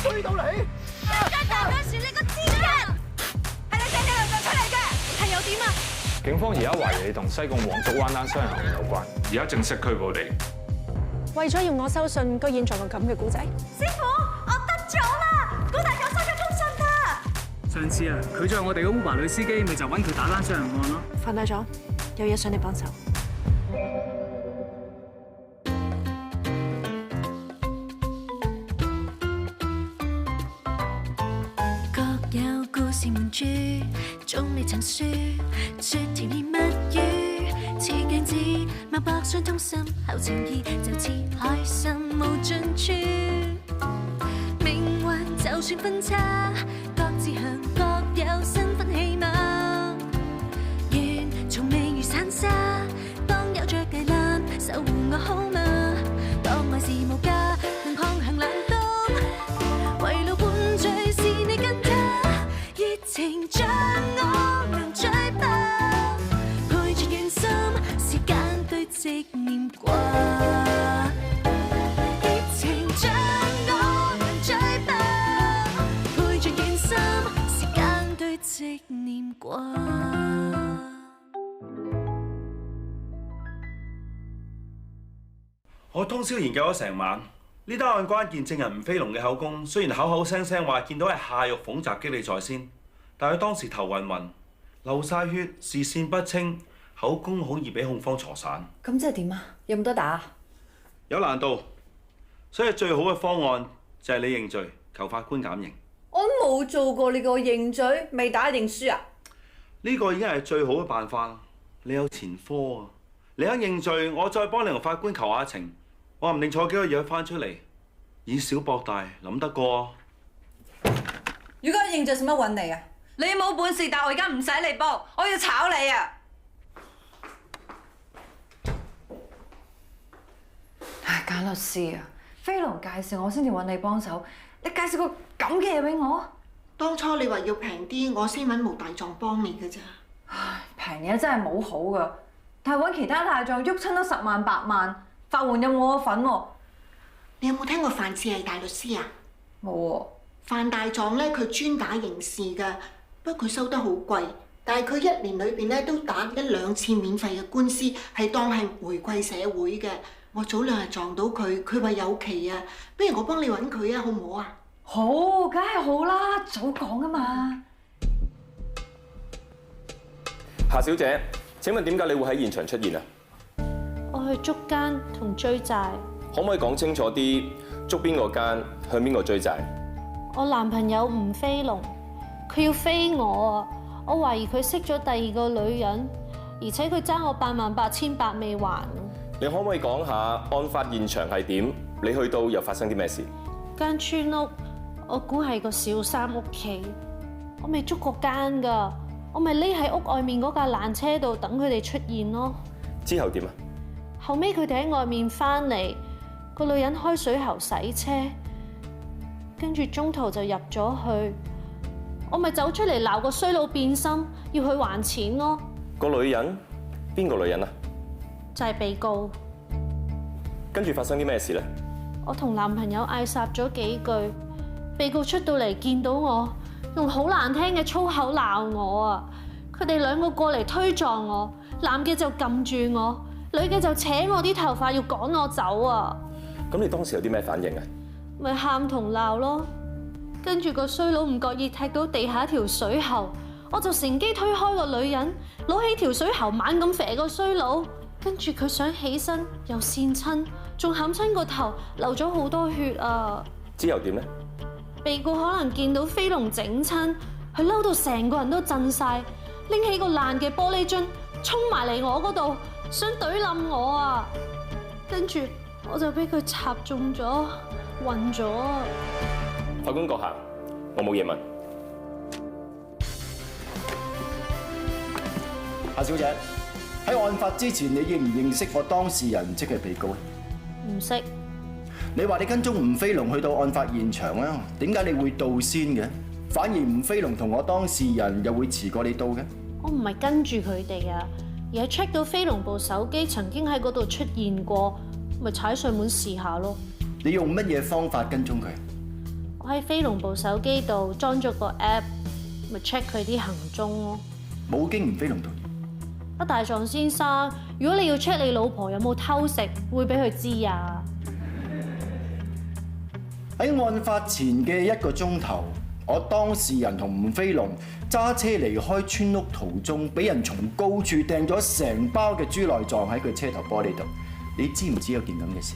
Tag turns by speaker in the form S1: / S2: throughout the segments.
S1: 追到你！
S2: 大當時你個賤人，係你借呢兩個出嚟嘅，係又點啊？
S3: 警方而家懷疑你同西貢黃竹灣單傷人案有關，而家正式拘捕你。
S4: 為咗要我收信，居然做個咁嘅古仔。
S2: 師傅，我得咗啦！高大咗收咗通訊啦！
S5: 上次啊，佢做我哋嘅 Uber 女司機，咪就揾佢打單傷人案咯。
S4: 放大咗，有嘢想你幫手。
S2: 各有故事瞞住，總未曾說，說甜言蜜語，似鏡子，脈搏相通心後情意，就似海深無盡處。命運就算分岔，各自向各有身份氣貌，緣從未如散沙，當有着芥蘭守護我好嗎？當愛是無價，能抗衡冷凍，為路伴隨是你跟他，熱情像我能追跑，陪着願心，時間堆積念掛。熱情像我能追跑，陪着願心，時間堆積念掛。
S6: 我通宵研究咗成晚，呢單案關鍵證人吳飛龍嘅口供，雖然口口聲聲話見到係夏玉鳳襲擊你在先，但佢當時頭暈暈、流晒血、視線不清，口供好易俾控方挫散。
S7: 咁即係點啊？有冇得打？
S6: 有難度，所以最好嘅方案就係你認罪，求法官減刑。
S7: 我都冇做過，你叫我認罪，未打定輸啊？
S6: 呢個已經係最好嘅辦法啦。你有前科啊！你肯認罪，我再幫你同法官求下情，我唔定坐幾個月翻出嚟，以小博大，諗得過。
S7: 如果認罪，使乜揾你啊？
S2: 你冇本事，但我而家唔使你幫，我要炒你啊！
S7: 唉，簡律師啊，飛龍介紹我先至揾你幫手，你介紹個咁嘅嘢俾我？
S8: 當初你話要平啲，我先揾毛大狀幫你嘅咋。
S7: 唉，平嘢真係冇好噶，但係揾其他大狀喐親都10萬8萬，法援有冇我份喎？
S8: 你有冇聽過范志毅大律師啊？
S7: 冇喎。
S8: 范大狀咧，佢專打刑事㗎，不過佢收得好貴，但係佢1年裏邊咧都打1、2次免費嘅官司，係當係回饋社會嘅。我早2日撞到佢，佢話有期啊，不如我幫你揾佢啊，好唔好啊？
S7: 好，梗係好啦，早講啊嘛。
S9: 夏小姐，請問點解你會喺現場出現啊？
S4: 我去捉奸同追債。
S9: 可唔可以講清楚啲？捉邊個奸，向邊個追債？
S4: 我男朋友吳飛龍，佢要飛我啊！我懷疑佢識咗第2個女人，而且佢爭我88800未還。
S9: 你可唔可以講下案發現場係點？你去到又發生啲咩事？
S4: 間村屋，我估係個小三屋企。我未捉過奸㗎，我咪匿喺屋外面嗰架纜車度等佢哋出現咯。
S9: 之後點啊？
S4: 後尾佢哋喺外面翻嚟，個女人開水喉洗車，跟住中途就入咗去，我咪走出嚟鬧個衰佬變心，要佢還錢咯。
S9: 個女人？邊個女人啊？
S4: 就係被告。
S9: 跟住發生啲咩事咧？
S4: 我同男朋友嗌霎咗幾句，被告出到嚟見到我，用好難聽嘅粗口鬧我啊！佢哋2個過嚟推撞我，男嘅就撳住我，女嘅就扯我啲頭髮要趕我走啊！
S9: 咁你當時有啲咩反應啊？
S4: 咪喊同鬧咯，跟住個衰佬唔覺意踢到地下條水喉，我就乘機推開個女人，攞起條水喉猛咁射個衰佬，跟住佢想起身又跣親，仲冚親個頭，流咗好多血啊！
S9: 之後點咧？
S4: 被告可能見到飛龍整親，佢嬲到成個人都震晒，拎起個爛嘅玻璃樽衝埋嚟我嗰度，想懟冧我啊！跟住我就俾佢插中咗，暈咗啊！
S9: 法官閣下，我冇嘢問。
S1: 夏小姐，喺案發之前，你認唔認識我當事人即係被告咧？
S4: 唔識。
S1: 你話你跟蹤吳飛龍去到案發現場啊？點解你會到先嘅？反而吳飛龍同我當事人又會遲過你到嘅？
S4: 我唔係跟住佢哋啊，而係 check 到飛龍部手機曾經喺嗰度出現過，咪踩上門試下咯。
S1: 你用乜嘢方法跟蹤佢？
S4: 我我喺飛龍部手機度裝咗個 app， 咪 check 佢啲行蹤咯。
S1: 冇經吳飛龍同意。
S4: 阿大狀先生，如果你要 check 你老婆有冇偷食，會俾佢知啊？
S1: 喺案發前嘅1個鐘頭，我當事人同吳飛龍揸車離開村屋途中，俾人從高處掟咗成包嘅豬內臟喺佢車頭玻璃度。你知唔知有件咁嘅事？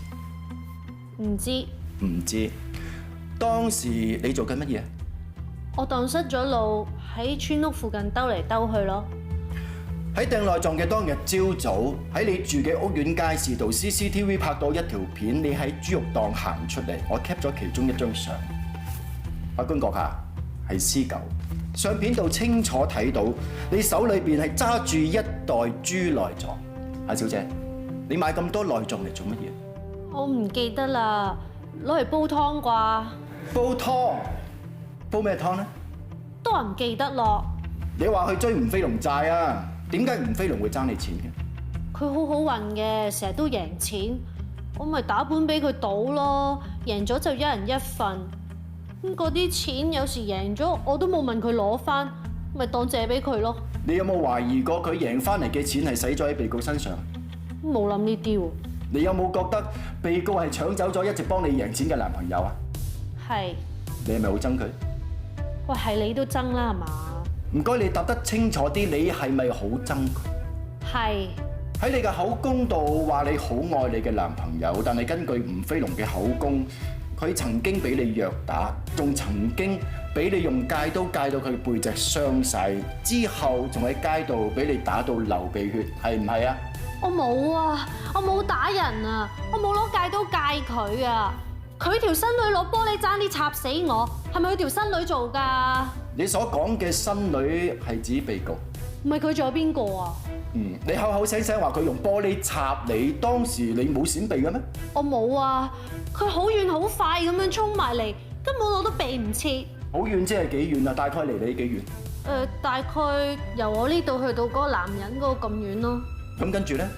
S4: 唔知。
S1: 唔知。當時你做緊乜嘢？
S4: 我蕩失咗路，喺村屋附近兜嚟兜去咯。
S1: 喺掟內臟嘅當日朝早，喺你住嘅屋苑街市度 CCTV 拍到一條片，你喺豬肉檔行出嚟，我 cap 咗其中一張相。法官閣下，係 C9，相片度清楚睇到你手裏邊係揸住一袋豬內臟。阿小姐，你買咁多內臟嚟做乜嘢？
S4: 我唔記得啦，攞嚟煲湯啩。
S1: 煲湯？煲咩湯呢？
S4: 都話唔記得咯。
S1: 你話去追吳飛龍債啊？點解吳飛龍會爭你錢嘅？
S4: 佢好好運嘅，成日都贏錢，我咪打本俾佢賭咯，贏咗就一人一份。咁嗰啲錢有時贏咗，我都冇問佢攞翻，咪當借俾佢咯。
S1: 你有冇懷疑過佢贏翻嚟嘅錢係使咗喺被告身上？
S4: 冇諗呢啲喎。
S1: 你有冇覺得被告係搶走咗一直幫你贏錢嘅男朋友啊？
S4: 係。
S1: 你係咪好憎佢？
S4: 喂，係你都憎啦，係嘛？
S1: 唔該，你答得清楚啲，你係咪好憎佢？
S4: 係。
S1: 喺你嘅口供度話你好愛你嘅男朋友，但係根據吳飛龍嘅口供，佢曾經俾你虐打，仲曾經俾你用戒刀戒到佢背脊傷晒，之後仲喺街度俾你打到流鼻血，係唔係啊？
S4: 我冇啊，我冇打人啊，我冇攞戒刀戒佢啊。佢條新女攞玻璃爭啲插死我，係咪佢條新女做㗎？
S1: 你所講嘅新女係指被告，
S4: 唔係佢仲有邊個啊？
S1: 你口口聲聲話佢用玻璃插你，當時你冇閃避嘅咩？
S4: 我冇啊，佢好遠好快咁樣衝埋嚟，根本我都避唔切。
S1: 好遠即係幾遠啊？大概離你幾遠？
S4: 大概由我呢度去到嗰個男人嗰個咁遠咯。
S1: 咁跟住咧？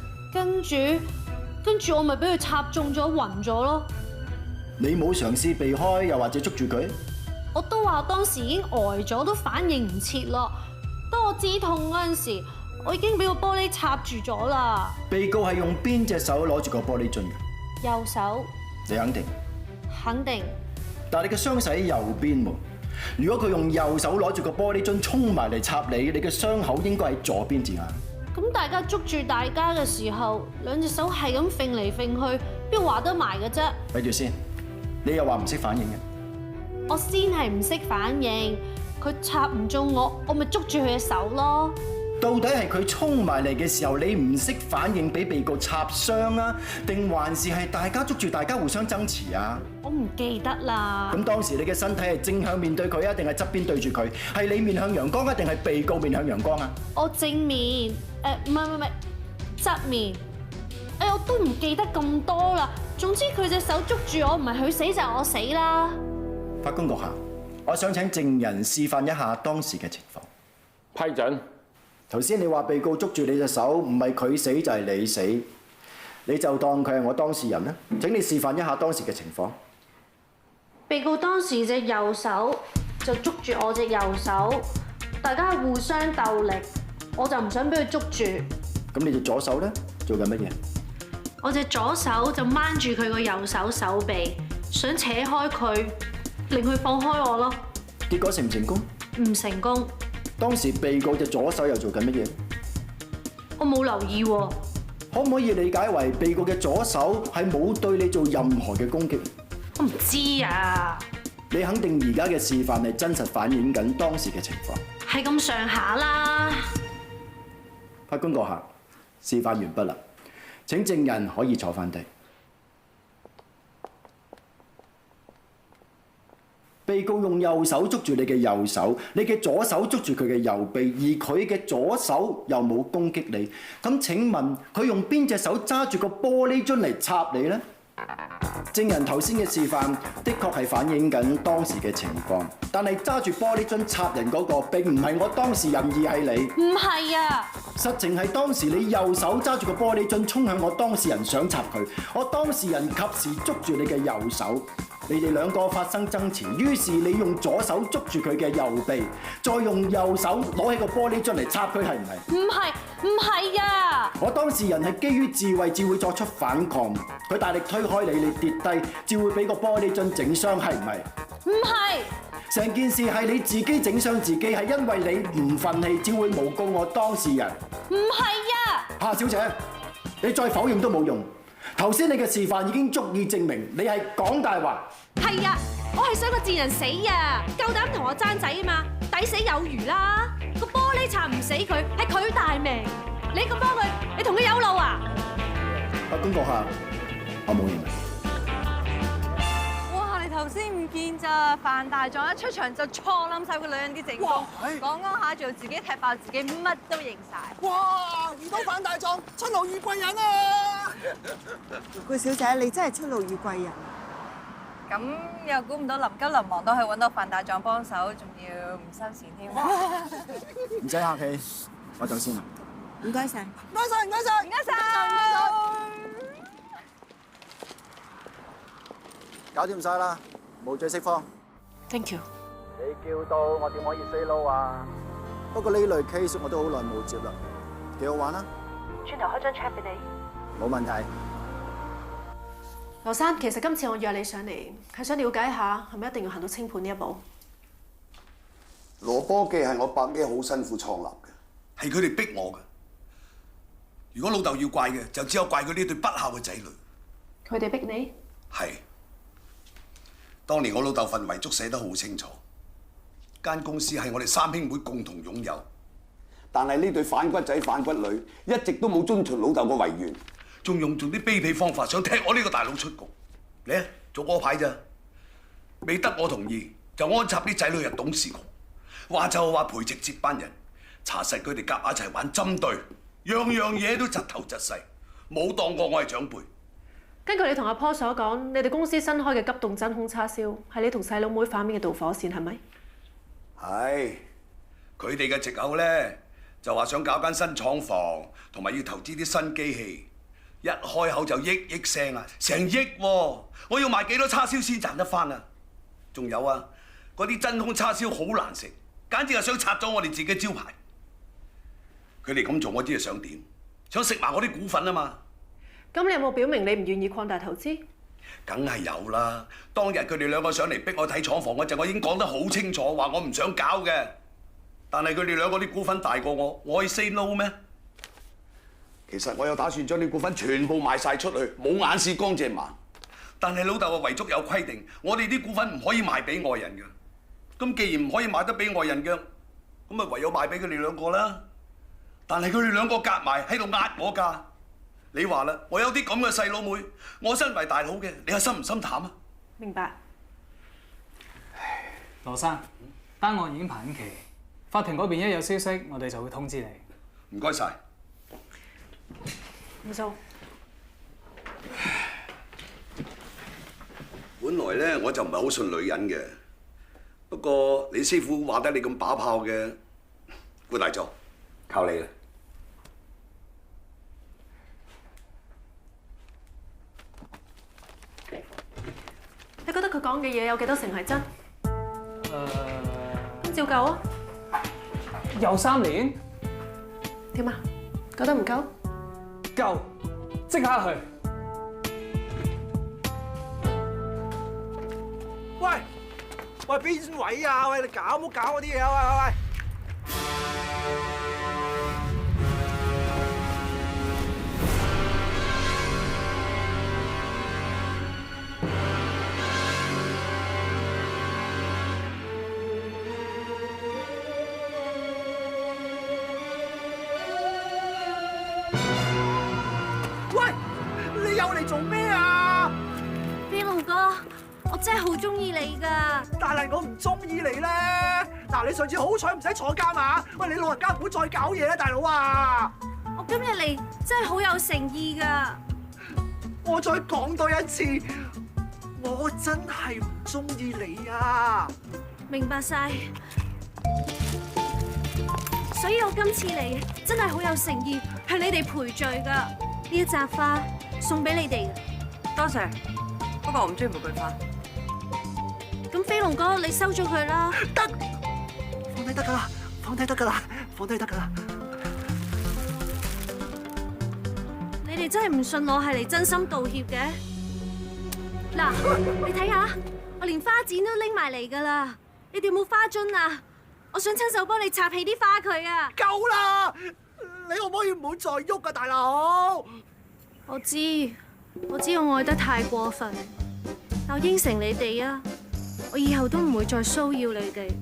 S4: 跟住我咪俾佢插中咗暈咗咯。
S1: 你冇嘗試避開，又或者捉住佢？
S4: 我都話當時已經呆咗，都反應唔切咯。當我止痛嗰陣時，我已經俾個玻璃插住咗啦。
S1: 被告係用邊隻手攞住個玻璃樽嘅？
S4: 右手。
S1: 你肯定？
S4: 肯定。
S1: 但係你嘅傷勢喺右邊喎。如果佢用右手攞住個玻璃樽衝埋嚟插你，你嘅傷口應該喺左邊至啱。
S4: 咁大家捉住大家嘅時候，兩隻手係咁揈嚟揈去，邊話得埋嘅啫？
S1: 睇住先，你又話唔識反應嘅。
S4: 我先係唔識反應，佢插唔中我，我咪捉住佢嘅手咯。
S1: 到底係佢衝埋嚟嘅時候，你唔識反應，俾被告插傷啊？定還是係大家捉住大家互相爭持啊？
S4: 我唔記得啦。
S1: 咁當時你嘅身體係正向面對佢啊，定係側邊對住佢？係你面向陽光啊，定係被告面向陽光啊？
S4: 我正面，唔係，側面。我都唔記得咁多啦。總之佢隻手捉住我，唔係佢死就係我死啦。
S1: 法官閣下，我想請證人示範一下當時嘅情況。
S9: 批准。
S1: 頭先你話被告捉住你隻手，唔係佢死就係你死，你就當佢係我當事人啦。請你示範一下當時嘅情況。
S4: 被告當時隻右手就捉住我隻右手，大家係互相鬥力，我就唔想俾佢捉住。
S1: 咁你隻左手咧做緊乜嘢？
S4: 我隻左手就掹住佢個右手手臂，想扯開佢，令佢放開我咯。
S1: 結果成唔成功？
S4: 唔成功。
S1: 當時被告隻左手又做緊乜嘢？
S4: 我冇留意喎。
S1: 可唔可以理解為被告嘅左手係冇對你做任何嘅攻擊？
S4: 我唔知啊。
S1: 你肯定而家嘅示範係真實反映緊當時嘅情況？
S4: 係咁上下啦。
S1: 法官閣下，示範完畢啦，請證人可以坐翻低。被告用右手捉住你嘅右手，你嘅左手捉住佢嘅右臂，而佢嘅左手又冇攻擊你。咁請問佢用邊隻手揸住個玻璃樽嚟插你呢？證人頭先嘅示範的確係反映緊當時嘅情況，但係揸住玻璃樽插人嗰個並唔係我當事人，而係你。
S4: 唔係啊！
S1: 實情係當時你右手揸住個玻璃樽衝向我當事人想插佢，我當事人及時捉住你嘅右手。你哋兩個發生爭持，於是你用左手捉住佢嘅右臂，再用右手攞起個玻璃樽嚟插佢，係唔係？
S4: 唔係啊！
S1: 我當事人係基於智慧，至會作出反抗。佢大力推開你，你跌低，至會俾個玻璃樽整傷，係唔係？
S4: 唔係。
S1: 成件事係你自己整傷自己，係因為你唔憤氣，只會誣告我當事人。
S4: 唔係啊！
S1: 夏小姐，你再否認都冇用。頭先你嘅示範已經足以證明你係講大話。
S4: 係啊，我係想個賤人死啊！夠膽同我爭仔啊嘛，抵死有餘啦！個玻璃插唔死佢，係佢大命。你咁幫佢，你同佢有路啊？
S1: 公閣下，我冇認。
S7: 哇！你頭先唔見咋，范大狀一出場就錯冧晒個女人啲正功，講下做自己踢爆自己，乜都認晒。
S10: 哇！遇到范大狀，出路遇貴人啊！
S11: 顧小姐，你真係出路遇貴人。
S7: 咁又估唔到臨急臨忙都去揾到范大狀幫手，仲要唔收錢添。
S1: 唔使客氣，我走先啦。
S11: 唔該晒，
S10: 唔該晒，唔該晒，
S7: 唔該晒。
S1: 搞掂晒啦，無罪釋放。
S7: Thank you。
S1: 你叫到我點可以 say no 啊？不過呢類 case 我都好耐冇接啦，幾好玩啊！
S4: 轉頭開張 check 俾你。
S1: 冇問題。
S4: 羅生，其實今次我約你上嚟，係想了解下係咪一定要行到清盤呢一步？
S12: 羅波記係我伯爺好辛苦創立嘅，
S10: 係佢哋逼我嘅。如果老豆要怪嘅，就只有怪佢呢對不孝嘅仔女。
S4: 佢哋逼你？
S10: 係。當年我老豆份遺囑寫得好清楚，間公司係我哋三兄妹共同擁有。
S12: 但係呢對反骨仔反骨女一直都冇遵循老豆嘅遺願，
S10: 仲用盡啲卑鄙方法想踢我呢個大佬出局。你啊，做個牌咋？未得我同意就安插啲仔女入董事局，話就話培植接班人，查實佢哋夾埋一齊玩針對，樣樣嘢都窒頭窒勢，冇當過我係長輩。
S4: 根據你同阿婆所講，你哋公司新開嘅急凍真空叉燒係你同細佬妹反面嘅導火線，係咪？
S10: 係，佢哋嘅藉口咧就話想搞間新廠房，同埋要投資啲新機器，一開口就億聲啊，成億喎！我要賣幾多叉燒先賺得翻啊？仲有啊，嗰啲真空叉燒好難食，簡直係想拆咗我哋自己招牌。佢哋咁做，我知係想點？想食埋我啲股份啊嘛！
S4: 咁你有冇表明你唔願意擴大投資？
S10: 梗係有啦！當日佢哋兩個上嚟逼我睇廠房嗰陣，我已經講得好清楚，話我唔想搞嘅。但係佢哋兩個啲股份大過我可以 say no 咩？
S12: 其實我有打算將啲股份全部賣晒出去，冇眼屎乾淨盲。
S10: 但係老豆嘅遺囑有規定，我哋啲股份唔可以賣俾外人嘅。咁既然唔可以賣得俾外人嘅，咁咪唯有賣俾佢哋兩個啦。但係佢哋兩個夾埋喺度壓我價。你話啦，我有啲咁嘅細佬妹，我身為大佬嘅，你係心唔心淡啊？
S4: 明白。
S5: 羅生，單案已經排緊期，法庭嗰邊一有消息，我哋就會通知你。
S10: 唔該晒。
S4: 唔數。
S10: 本來咧我就唔係好信女人嘅，不過你師傅話得你咁把炮嘅，顧大狀，靠你啦。
S4: 你覺得佢講嘅嘢有幾多成係真？咁照舊啊！
S5: 又3年？
S4: 點啊？覺得唔夠？
S5: 夠，即刻去！
S10: 喂，邊位啊？喂，你搞冇搞嗰啲嘢啊？喂！你又嚟做咩啊？
S4: 邊龍哥，我真係好中意你㗎。
S10: 但係我唔中意你咧。嗱，你上次好彩唔使坐監啊！喂，你老人家唔好再搞嘢啦，大佬啊！
S4: 我今日嚟真係好有誠意㗎。
S10: 我再講多一次，我真係唔中意你啊！
S4: 明白晒。所以我今次嚟真係好有誠意，向你哋賠罪㗎。呢一扎花送俾你哋。
S7: 多謝，不過我唔中意玫瑰花。
S4: 咁飛龍哥，你收咗佢啦。
S1: 得，放低得㗎啦，放低得㗎啦，放低得㗎啦。
S4: 你哋真係唔信我係嚟真心道歉嘅？嗱，你睇下，我連花剪都拎埋嚟㗎啦。你哋有冇花樽啊？我想親手幫你插起啲花佢啊！
S1: 夠啦！你可唔可以唔好再喐啊，大佬？
S4: 我知我愛得太過分，但我應承你哋啊，我以後都唔會再騷擾你哋。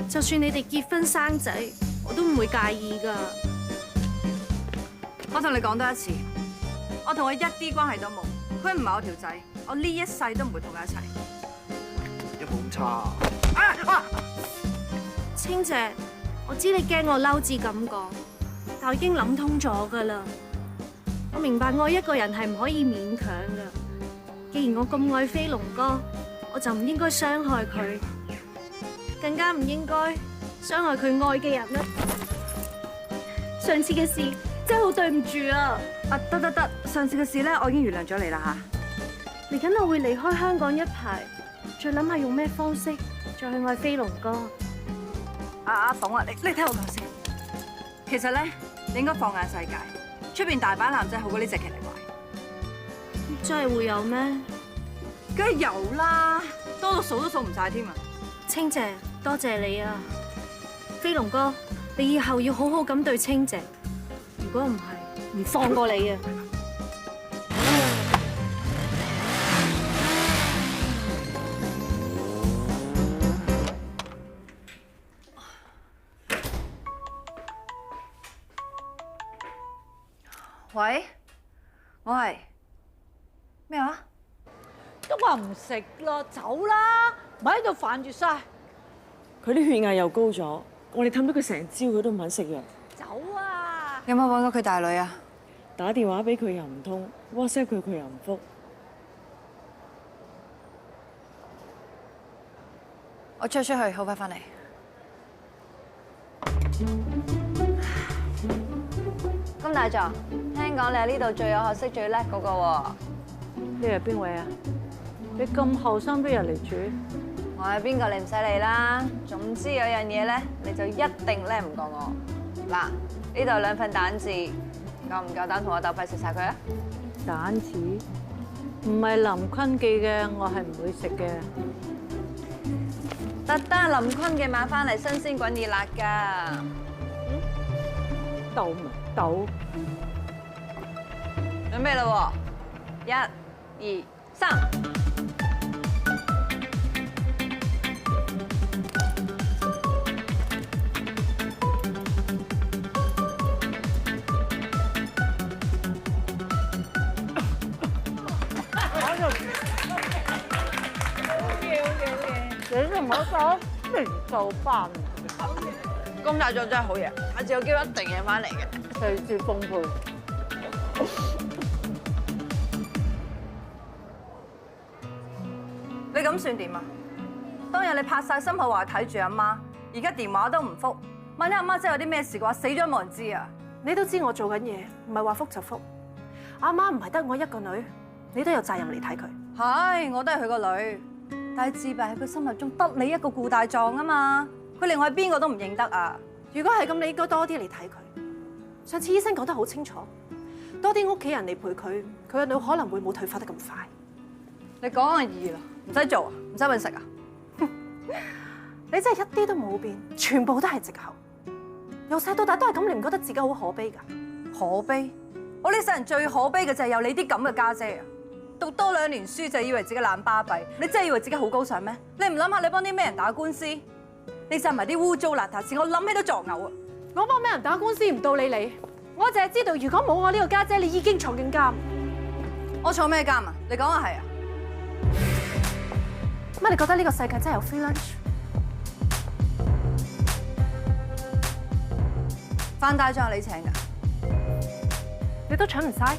S4: 就算你哋結婚生仔，我都唔會介意㗎。
S7: 我同你講多一次，我同佢一啲關係都冇，佢唔係我條仔，我呢一世都唔會同佢一齊。
S1: 有冇咁差？
S4: 清姐，我知你驚我嬲至咁講，但我已經諗通咗㗎啦。我明白愛一個人係唔可以勉強㗎。既然我咁愛飛龍哥，我就唔應該傷害佢，更加唔應該傷害佢愛嘅人啦。上次嘅事真係好對唔住啊！
S7: 得，上次嘅事咧，我已經原諒咗你啦嚇。
S4: 嚟緊我會離開香港一排，再諗下用咩方式再去愛飛龍哥。
S7: 阿鳳啊，你聽我講先。其實咧，你應該放眼世界，出邊大把男仔好過呢隻騎呢怪。
S4: 真係會有咩？
S7: 梗係有啦，多到數都數唔晒添啊！
S4: 清姐，多謝你啊！飛龍哥，你以後要好好咁對清姐，如果唔係，唔放過你啊！
S7: 喂，我係咩話？
S13: 都話唔食啦，走啦，唔喺度煩住晒。
S14: 佢啲血壓又高咗，我哋氹到佢成朝，佢都唔肯食藥。
S13: 走啊！
S7: 有冇揾過佢大女啊？
S14: 打電話俾佢又唔通 ，WhatsApp 佢又唔覆。
S7: 我出去，好快翻嚟。金大狀，聽講你係呢度最有學識、最叻嗰個喎。
S13: 你係邊位啊？你咁後生邊入嚟住？
S7: 我係邊個你唔使理啦。總之有樣嘢咧，你就一定叻唔過我。嗱，呢度有2份蛋治，夠唔夠膽同我鬥快食晒佢啊？
S13: 蛋治唔係林坤記嘅，我係唔會食嘅。
S7: 特登林坤嘅買翻嚟，新鮮滾熱辣㗎。
S13: 鬥咪鬥。
S7: 準備啦喎，1、2、3。
S13: 你同我講明做飯，
S7: 金大狀真係好嘢，下次有機會一定贏翻嚟嘅。
S13: 隨時奉陪。
S7: 你咁算點啊？當日你拍晒心口話睇住阿媽，而家電話都唔覆，萬一阿媽真係有啲咩事嘅話，死咗冇人知啊！
S15: 你都知我做緊嘢，唔係話覆就覆。阿媽唔係得我一個女，你都有責任嚟睇佢。
S7: 係，我都係佢個女，但係自閉喺佢心目中得你一個顧大狀啊嘛，佢另外邊個都唔認得啊！
S15: 如果係咁，你應該多啲嚟睇佢。上次醫生講得好清楚，多啲屋企人嚟陪佢，佢個腦可能會冇退化得咁快。
S7: 你講就易啦，唔使做啊，唔使揾食啊！
S15: 你真係一啲都冇變，全部都係藉口。由細到大都係咁，你唔覺得自己好可悲㗎？
S7: 可悲？我呢世人最可悲嘅就係有你啲咁嘅家姐啊！讀多2年書就以為自己懶巴閉，你真係以為自己好高尚咩？你唔諗下你幫啲咩人打官司？你就埋啲污糟邋遢事，我諗起都作嘔啊！
S15: 我幫咩人打官司唔到你，我淨係知道如果冇我呢個家姐，你已經坐緊監。
S7: 我坐咩監啊？你講下係啊？
S15: 乜你覺得呢個世界真係有 free lunch？
S7: 飯大狀你請㗎？
S15: 你都搶唔晒？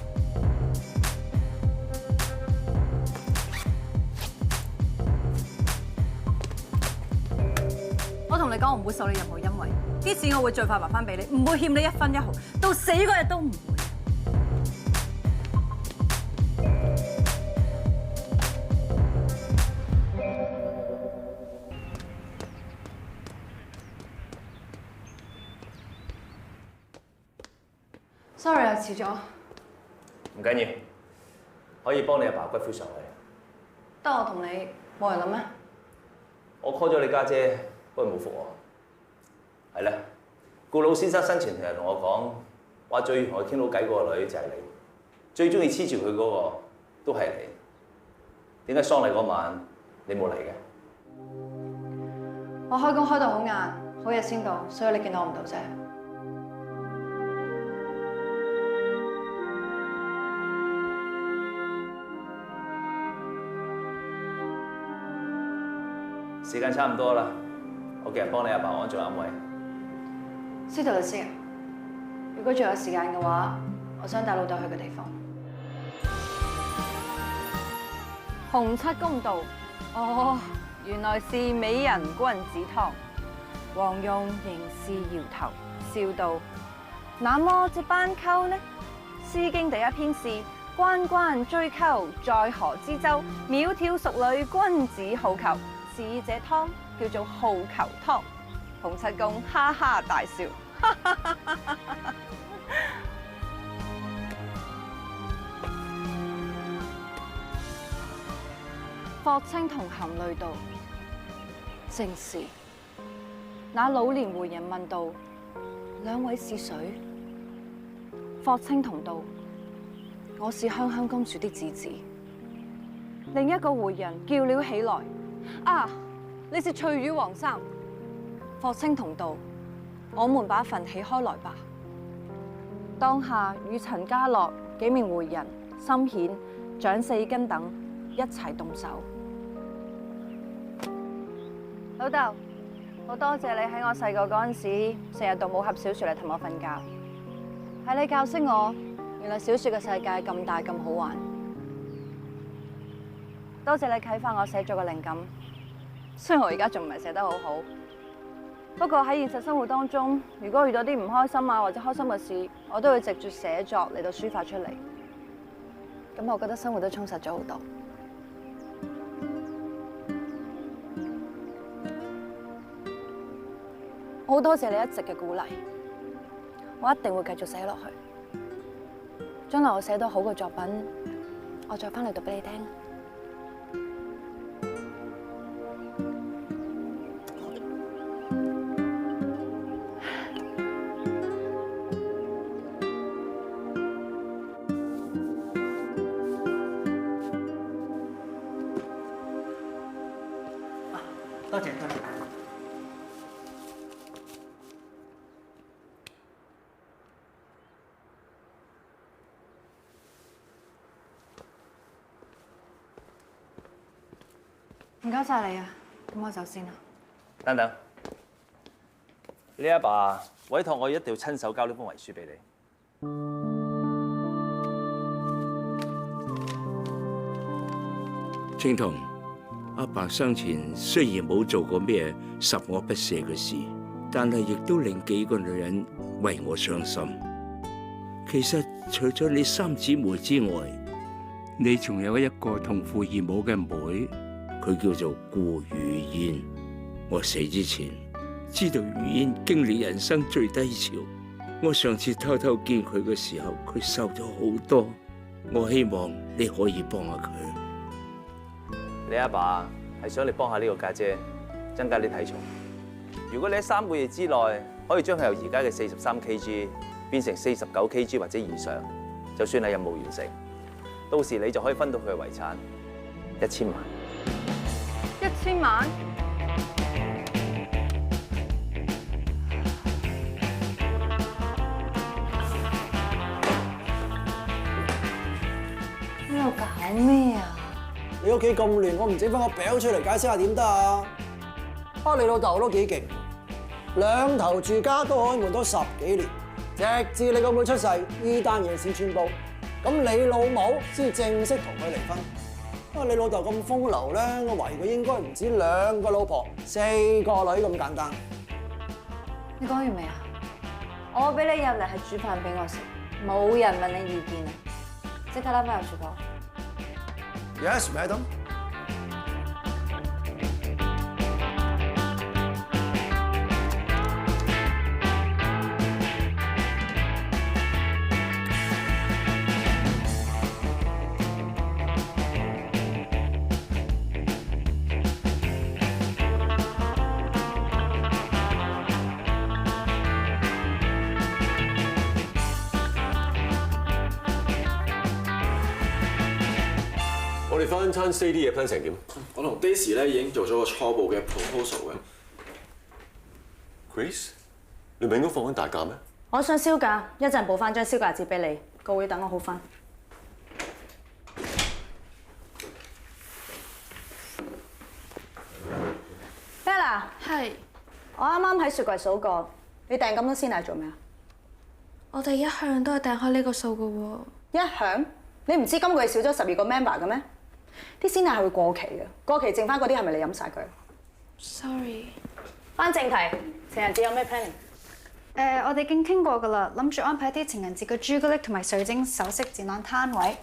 S7: 我同你講，我唔會受你任何恩惠，啲錢我會最快還翻俾你，唔會欠你1分1毫，到死嗰日都唔會。Sorry 啊，遲咗。
S16: 唔緊要，可以幫你阿爸骨灰上去。
S7: 得我同你冇人諗咩？
S16: 我 call 咗你家姐，不過冇覆我。係啦，顧老先生生前成日同我講，話最同佢傾到偈嗰個女就係你，最中意黐住佢嗰個都係你。點解喪禮嗰晚你冇嚟嘅？
S7: 我開工開到好晏，好夜先到，所以你見到我唔到啫。
S16: 時間差唔多啦，我叫人幫你阿爸安葬啱位。
S7: 司徒律師，如果仲有時間嘅話，我想帶老豆去個地方。洪七公道，哦，原來是美人君子湯。黃蓉仍是搖頭，笑道：那麼這斑鳩呢？《詩經》第一篇是關關雎鳩，在河之洲，窈窕淑女，君子好逑。是這湯叫做好逑湯。洪七公哈哈大笑。霍青桐含淚道：正是。那老年回人問道：兩位是誰？霍青桐道：我是香香公主的姊姊。另一個回人叫了起來：啊，你是翠羽黃生。霍青桐道：我們把墳起開來吧。當下與陳家樂幾名回人、心顯、蔣四根等一齊動手。老豆，好多謝你喺我細個嗰陣時，成日讀武俠小説嚟氹我瞓覺。係你教識我，原來小説嘅世界咁大咁好玩。多謝你啟發我寫作嘅靈感。雖然我而家仲唔係寫得好好，不過喺現實生活當中，如果遇到啲唔開心啊或者開心嘅事，我都會藉住寫作嚟到抒發出嚟。咁我覺得生活都充實咗好多。好多謝你一直嘅鼓勵，我一定會繼續寫落去。將來我寫到好嘅作品，我再翻嚟讀俾你聽。
S17: 多謝多謝。
S7: 唔該晒你啊，咁我走先啦。
S16: 等等，你阿爸委託我一定要親手交呢封遺書俾你。
S18: 青桐，阿爸生前雖然冇做過咩十惡不赦嘅事，但係亦都令幾個女人為我傷心。其實除咗你三姊妹之外，你仲有一個同父異母嘅妹，佢叫做顧雨嫣。我死之前知道雨嫣經歷人生最低潮，我上次偷偷見佢嘅時候，佢瘦咗好多。我希望你可以幫下佢。
S16: 你阿爸係想你幫下呢個家姐增加啲體重。如果你喺3個月之內可以將佢由而家嘅43 kg 變成49 kg 或者以上，就算係任務完成，到時你就可以分到佢嘅遺產1000萬。
S7: 1000萬？你喺度搞咩啊？
S19: 你屋企咁亂，我唔整翻個表出嚟解釋下點得啊？你老豆都幾勁，兩頭住家都開門多10幾年，直至你個妹出世，呢單嘢先穿煲。咁你老母先正式同佢離婚。你老豆咁風流咧，我懷疑佢應該唔止2個老婆4個女咁簡單。
S7: 你講完未啊？我俾你入嚟係煮飯俾我食，冇人問你意見啊！即刻拉翻入廚房。
S19: Yes, madam。
S17: 翻餐 stay 啲嘢 plan 成點？
S20: 我同 Daisy 咧已經做咗個初步嘅 proposal 嘅。
S17: Grace， 你唔係應該放緊大假咩？
S15: 我想銷假，一陣補翻張銷假紙俾你，個會等我好翻。Bella，
S4: 係。
S15: 我啱啱喺雪櫃數過，你訂咁多鮮奶做咩啊？
S4: 我哋一向都係訂開呢個數嘅喎。
S15: 一向？你唔知今個月少咗12個 member 嘅咩？啲鮮奶係會過期嘅，過期剩翻嗰啲係咪你飲晒佢
S4: ？Sorry。
S15: 翻正題，情人節有咩 planning？
S21: 我哋已經傾過㗎啦，諗住安排一啲情人節嘅朱古力同埋水晶首飾展覽攤位。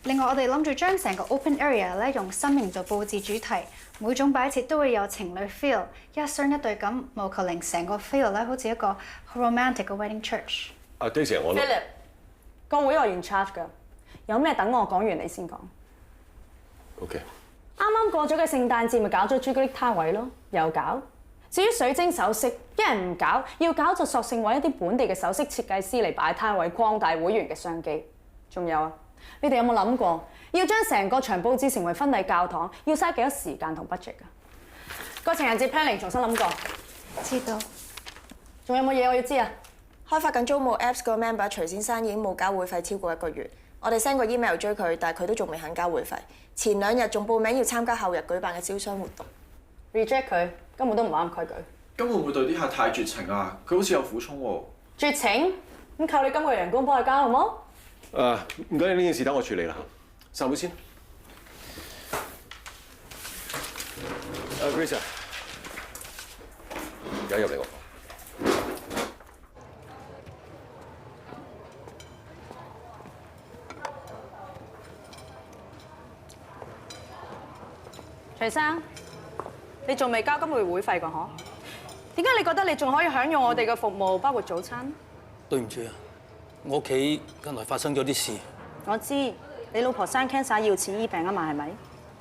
S21: 另外，我哋諗住將成個 open area 咧用心形做佈置主題，每種擺設都會有情侶 feel，一雙一對咁，務求令成個 feel 咧好似一個 romantic 嘅 wedding church。
S17: 阿 Daisy， 我
S15: Philip， 個會我 in charge 㗎，有咩等我講完你先講。
S17: OK。
S15: 啱啱過咗嘅聖誕節咪搞咗朱古力攤位咯，又搞。至於水晶首飾，一人唔搞，要搞就索性揾一啲本地嘅首飾設計師嚟擺攤位，擴大會員嘅商機。仲有啊，你哋有冇諗過要將成個場佈置成為婚禮教堂，要嘥幾多時間同 budget 㗎？個情人節 planning 重新諗過。
S21: 知道。
S15: 仲有冇嘢我要知啊？
S22: 開發緊租務 Apps 個 member 徐先生已經冇交會費超過1個月，我哋 send 個 email 追佢，但係佢都仲未肯交會費。前2日仲報名要參加後日舉辦嘅招商活動。
S15: reject 佢，根本都唔啱規矩。
S20: 咁會唔會對啲客太絕情啊？佢好似有苦衷喎。
S15: 絕情？咁靠你今個月人工幫佢交好冇？
S17: 唔緊要，呢件事等我處理啦。散會先。Grace， 而家入嚟喎。
S15: 徐生，你仲未交今個月會費㗎嗬？點解你覺得你仲可以享用我哋嘅服務，包括早餐？
S23: 對唔住啊，我屋企近來發生咗啲事。
S15: 我知你老婆生 cancer 要錢醫病啊嘛，係咪？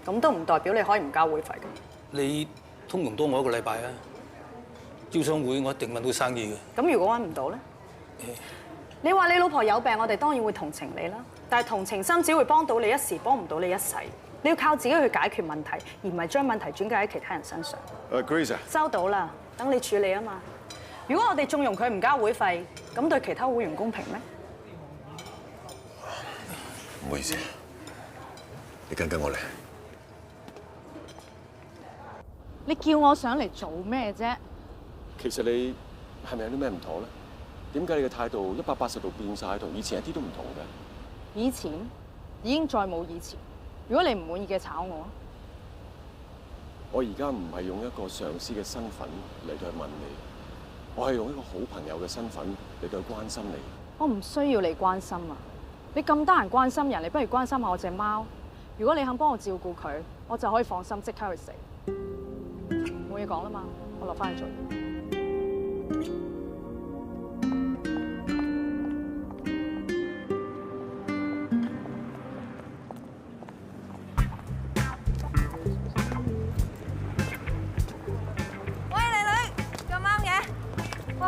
S15: 咁都唔代表你可以唔交會費㗎。
S23: 你通融多我1個禮拜啊！招商會我一定揾到生意嘅。
S15: 咁如果揾唔到咧？你話你老婆有病，我哋當然會同情你啦。但係同情心只會幫到你一時，幫唔到你一世。你要靠自己去解決問題，而唔係將問題轉嫁喺其他人身上。
S17: Grace，
S15: 收到啦，等你處理啊嘛。如果我哋縱容佢唔交會費，咁對其他會員公平咩？
S17: 唔好意思，你跟我嚟。
S4: 你叫我上嚟做咩啫？
S17: 其實你係咪有啲咩唔妥咧？點解你嘅態度180度變晒，同以前一啲都唔同嘅？
S4: 以前已經再冇以前。如果你唔滿意嘅，炒我。
S17: 我而家唔係用一個上司嘅身份嚟到去問你，我係用一個好朋友嘅身份嚟到去關心你。
S4: 我唔需要你關心啊！你咁得閒關心人，你不如關心下我隻貓。如果你肯幫我照顧佢，我就可以放心即刻去食。冇嘢講啦嘛，我落翻去做嘢。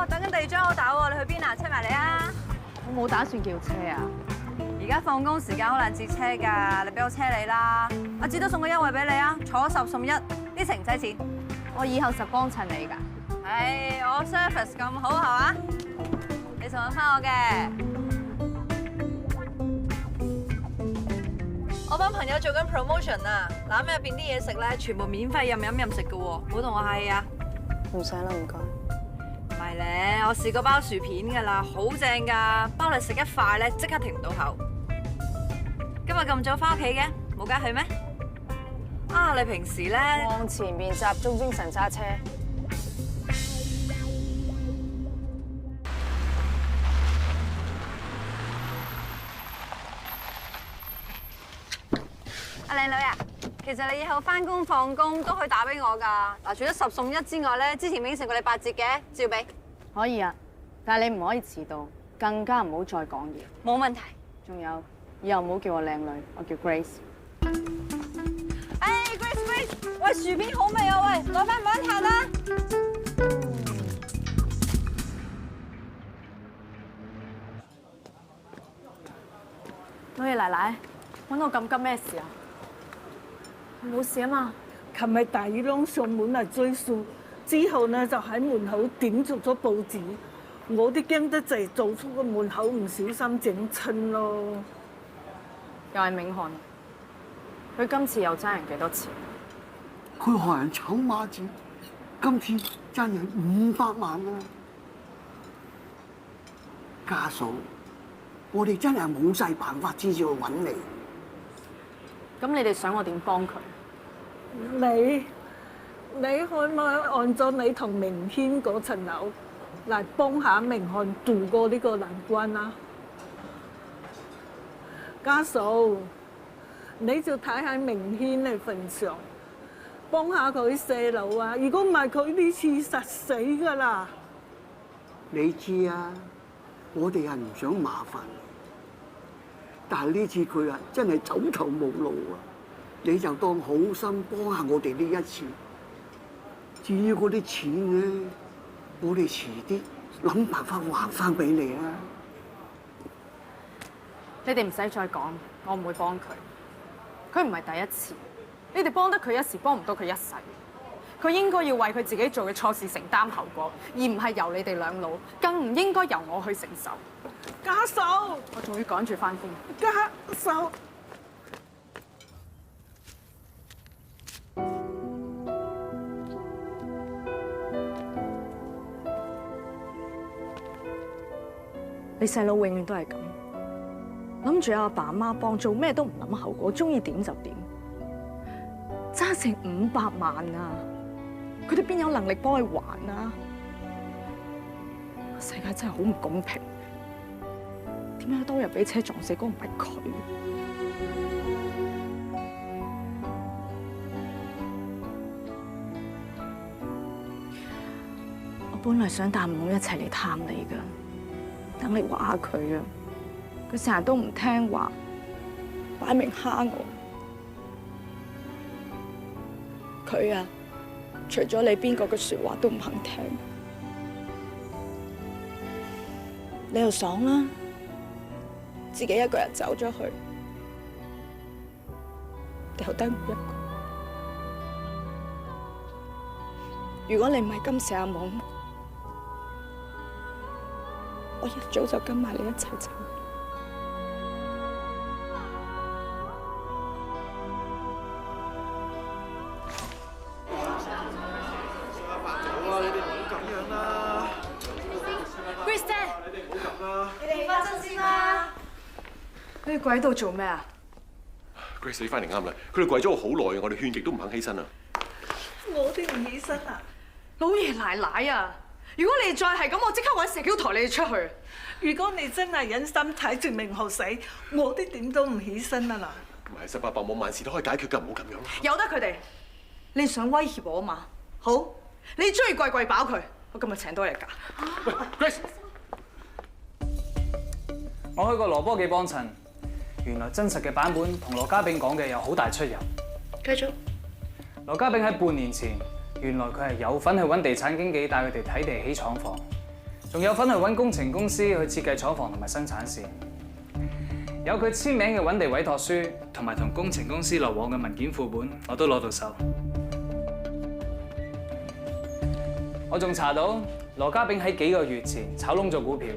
S7: 等緊第2張好打喎，你去邊啊？車埋你啊！
S4: 我冇打算叫車啊！
S7: 而家放工時間好難截車㗎，你俾我車你啦！阿志都送個優惠俾你啊，坐10送1，啲程唔使錢。
S4: 我以後實幫襯你㗎。
S7: 唉，我 service 咁好係嘛？你仲揾翻我嘅？我幫朋友做緊 promotion 啊，攬入邊啲嘢食咧，全部免費任飲任食㗎喎，唔好同我客氣啊！
S15: 唔使啦，唔該。
S7: 唔係咧，我試過包薯片㗎啦，好正㗎，包你食1塊咧，即刻停唔到口。今日咁早翻屋企嘅，冇加去咩？啊，你平時咧
S15: 往前面集中精神揸車。
S7: 阿靚女啊，其實你以後翻工放工都可以打俾我㗎。嗱，除咗10送1之外咧，之前應承過你8折嘅，照俾。
S4: 可以啊，但係你唔可以遲到，更加唔好再講嘢。
S7: 冇問題。
S4: 仲有，以後唔好叫我靚女，我叫 Grace。
S7: 哎 ，Grace， 喂，薯片好味啊！喂，攞翻搵下啦。
S15: 老爺奶奶，揾我咁急咩事啊？
S14: 冇事啊嘛。琴日大耳窿上門嚟追數，之後呢就喺門口點着咗報紙，我啲驚得滯，走出個門口唔小心整親咯。
S15: 又係明翰，佢今次又爭人幾多錢？
S19: 佢學人炒孖展，今次爭人500萬啊！家嫂，我哋真係冇晒辦法先至去揾你。
S15: 咁你哋想我點幫佢？
S14: 你可唔可以按咗你同明軒嗰層樓嚟幫下明翰渡過呢個難關啊？家嫂，你就睇喺明軒嘅份上，幫下佢卸樓啊！如果唔係，佢呢次實死㗎啦！
S19: 你知啊，我哋係唔想麻煩你，但係呢次佢啊真係走投無路啊！你就當好心幫下我哋呢一次。至於嗰啲錢咧，我哋遲啲諗辦法還翻俾你啊！
S15: 你哋唔使再講，我唔會幫佢。佢唔係第一次，你哋幫得佢一時，幫唔到佢一世。佢應該要為佢自己做嘅錯事承擔後果，而唔係由你哋兩老，更唔應該由我去承受。
S14: 家嫂，
S15: 我仲要趕住翻工。
S14: 家嫂。你細佬永遠都係咁，諗住阿爸阿媽幫，做咩都唔諗後果，中意點就點。揸成500萬啊！佢哋邊有能力幫佢還啊？世界真係好唔公平，點解當日俾車撞死嗰個唔係佢？我本來想帶唔好一齊嚟探你㗎。等你話下佢啊！佢成日都唔聽話，擺明蝦我。佢啊，除咗你邊個嘅説話都唔肯聽。你又爽啦，自己一個人走咗去，留低我一個。如果你唔係今時阿懵，我一早就跟埋你一齊走。
S15: Grace 姐，你哋起翻身先啦！你哋跪喺度做咩啊
S17: ？Grace 你翻嚟啱啦，佢哋跪咗我好耐，我哋勸極都唔肯起身啊！
S14: 我哋唔起身啊！
S15: 老爺奶奶啊！如果你再係咁，我即刻揾石橋抬你哋出去。
S14: 如果你真係忍心睇住明浩死，我哋點都唔起身啊嗱！
S17: 唔係1800冇萬事都可以解決㗎，唔好咁樣。
S15: 由得佢哋，你想威脅我啊嘛？好，你中意跪飽佢，我今日請多日假。
S17: 喂 ，Grace，
S5: 我去過羅波記幫襯，原來真實嘅版本同羅家炳講嘅有好大出入。
S15: 繼續。
S5: 羅家炳喺半年前。原來佢係有份去揾地產經紀帶佢哋睇地起廠房，仲有份去揾工程公司去設計廠房同埋生產線，有佢簽名嘅揾地委託書同埋同工程公司來往嘅文件副本，我都攞到手。我仲查到羅家炳喺幾個月前炒窿咗股票，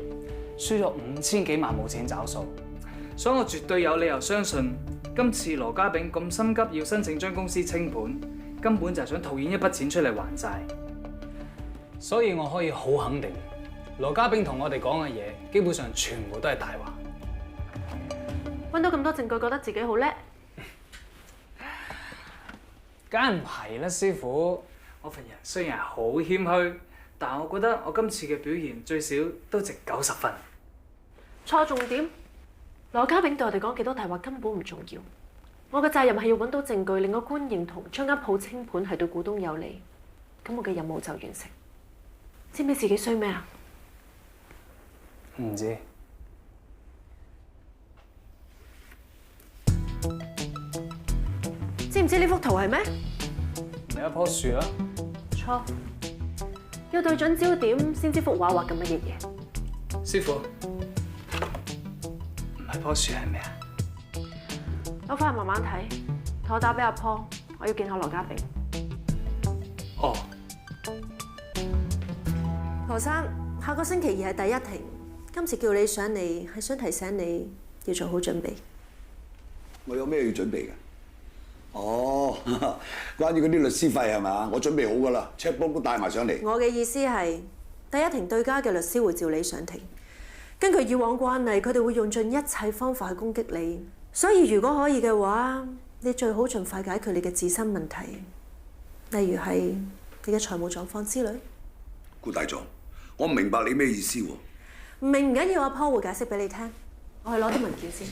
S5: 輸咗5000幾萬冇錢找數，所以我絕對有理由相信今次羅家炳咁心急要申請將公司清盤。根本就係想套現一筆錢出嚟還債，所以我可以好肯定，羅家炳同我哋講嘅嘢，基本上全部都係大話。
S4: 揾到咁多證據，覺得自己好叻？
S5: 梗係唔係啦，師傅。我份人雖然係好謙虛，但係我覺得我今次嘅表現最少都值90分。
S4: 錯重點，羅家炳對我哋講幾多大話根本唔重要。我嘅責任係要揾到證據，令個官認同將間鋪清盤係對股東有利，咁我嘅任務就完成。知唔知自己衰咩啊？
S5: 唔知。
S4: 知唔知呢幅圖係咩？
S5: 咪一棵樹啊？
S4: 錯，要對準焦點先知幅畫畫緊乜嘢嘢。
S5: 師傅，唔係棵樹係咩啊？
S4: 攞翻去慢慢睇，我打俾阿婆，
S15: 我要見下羅家炳。
S5: 哦，
S2: 何生，下個星期二係第一庭，今次叫你上嚟係想提醒你要做好準備。
S12: 我有咩要準備㗎？哦，關於嗰啲律師費係咪？我準備好㗎啦 ，checkbook 都帶埋上嚟。
S2: 我嘅意思係，第一庭對家嘅律師會召你上庭，根據以往慣例，佢哋會用盡一切方法去攻擊你。所以如果可以嘅話，你最好盡快解決你嘅自身問題，例如係你嘅財務狀況之類。
S10: 顧大狀，我唔明白你咩意思喎？
S2: 唔明唔緊要，阿 Paul 會解釋俾你聽。我去攞啲文件先。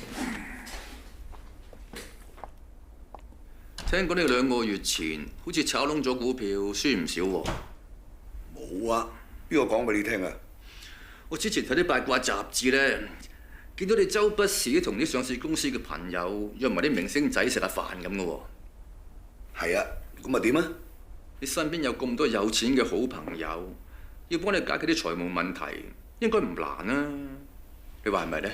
S3: 聽講你2個月前好似炒窿咗股票，輸唔少喎。
S10: 冇啊，邊個講俾你聽啊？
S3: 我之前睇啲八卦雜誌咧，見到你周不時同啲上市公司嘅朋友約埋啲明星仔食下飯咁嘅喎。
S10: 係啊，咁咪點啊？
S3: 你身邊有咁多有錢嘅好朋友，要幫你解決啲財務問題，應該唔難啊？你話係咪咧？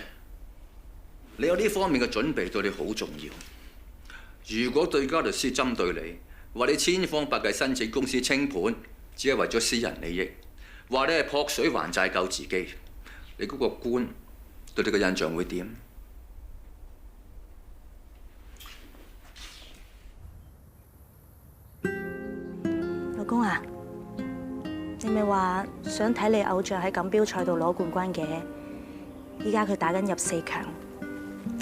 S3: 你有呢方面嘅準備對你好重要。如果對家律師針對你，話你千方百計申請公司清盤，只係為咗私人利益，話你係撲水還債救自己，你嗰個官對你嘅印象會點？
S6: 老公啊，你咪話想睇你偶像喺錦標賽度攞冠軍嘅，依家佢打緊入4強，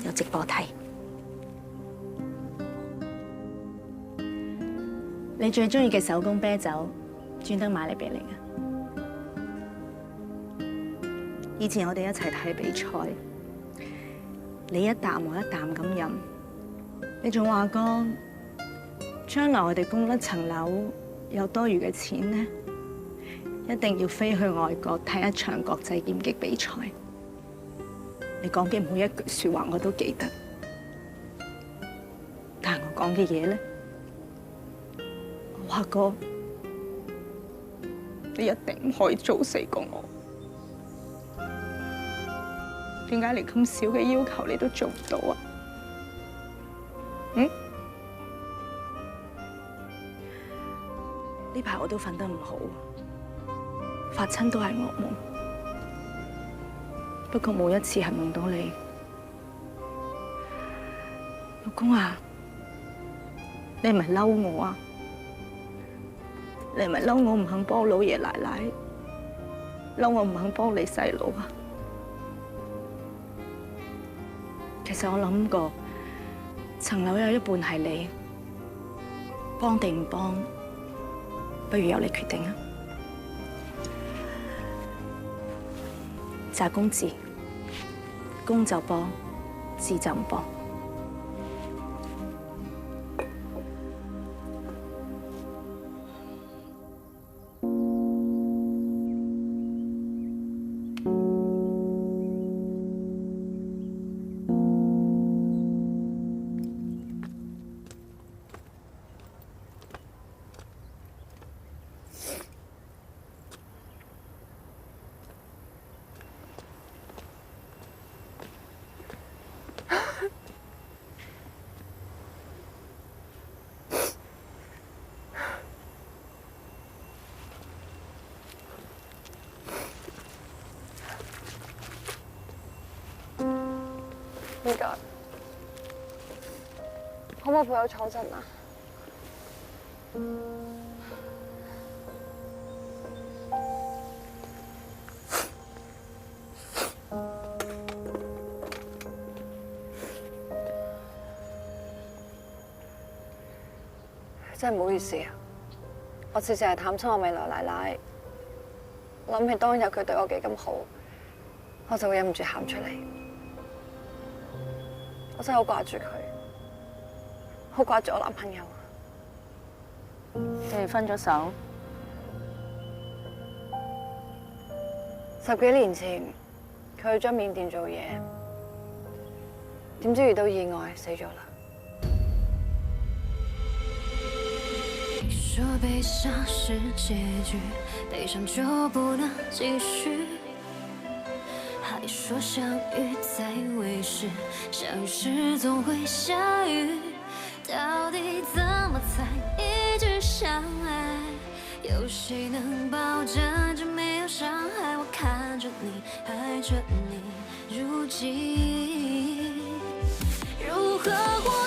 S6: 有直播睇。你最中意嘅手工啤酒，專登買嚟俾你嘅。以前我哋一齊睇比賽，你一啖我一啖咁飲，你仲話過將來我哋供一層樓有多餘嘅錢呢，一定要飛去外國睇一場國際劍擊比賽。你講嘅每一句説話我都記得，但係我講嘅嘢咧，我話過你一定唔可以做死過我。點解你咁少嘅要求你都做唔到啊？呢排我都瞓得唔好，發親都係噩夢。不過冇一次係夢到你。老公啊，你係咪嬲我啊？你係咪嬲我唔肯幫老爺奶奶？嬲我唔肯幫你細佬啊？其實我諗過，層樓有一半係你，幫定唔幫，不如由你決定啊！擇公字，公就幫，字就唔幫。
S15: 唔該，可唔可以陪我坐陣啊？真係唔好意思啊！我次次係探親我未來奶奶，諗起當日佢對我幾咁好，我就會忍唔住喊出嚟。我真係好掛住佢，好掛住我男朋友。
S6: 你哋分咗手
S15: ？10幾年前，佢去咗緬甸做嘢，點知遇到意外死咗啦。
S24: 說悲傷是結局，悲傷就不能繼續。還說相遇在未時，相遇時總會相遇。到底怎么才一直相爱？有谁能保证这没有伤害？我看着你，爱着你，如今如何活？